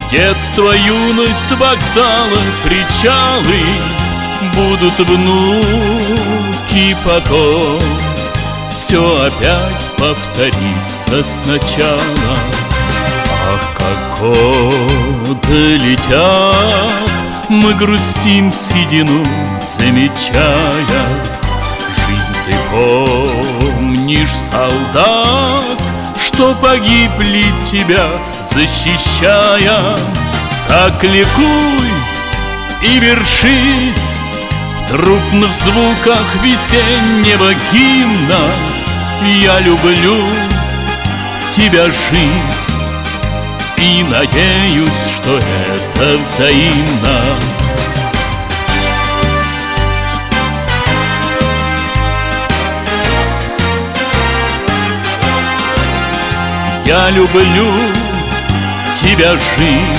Детство, юность, вокзалы, причалы, будут внуки потом. Все опять повторится сначала. Ах, как годы летят, мы грустим седину, замечая. Жизнь ты помнишь, солдат, что погибли тебя защищая. Так ликуй и вершись в трупных звуках весеннего гимна. Я люблю тебя, жизнь, и надеюсь, что это взаимно. Я люблю тебя, жизнь,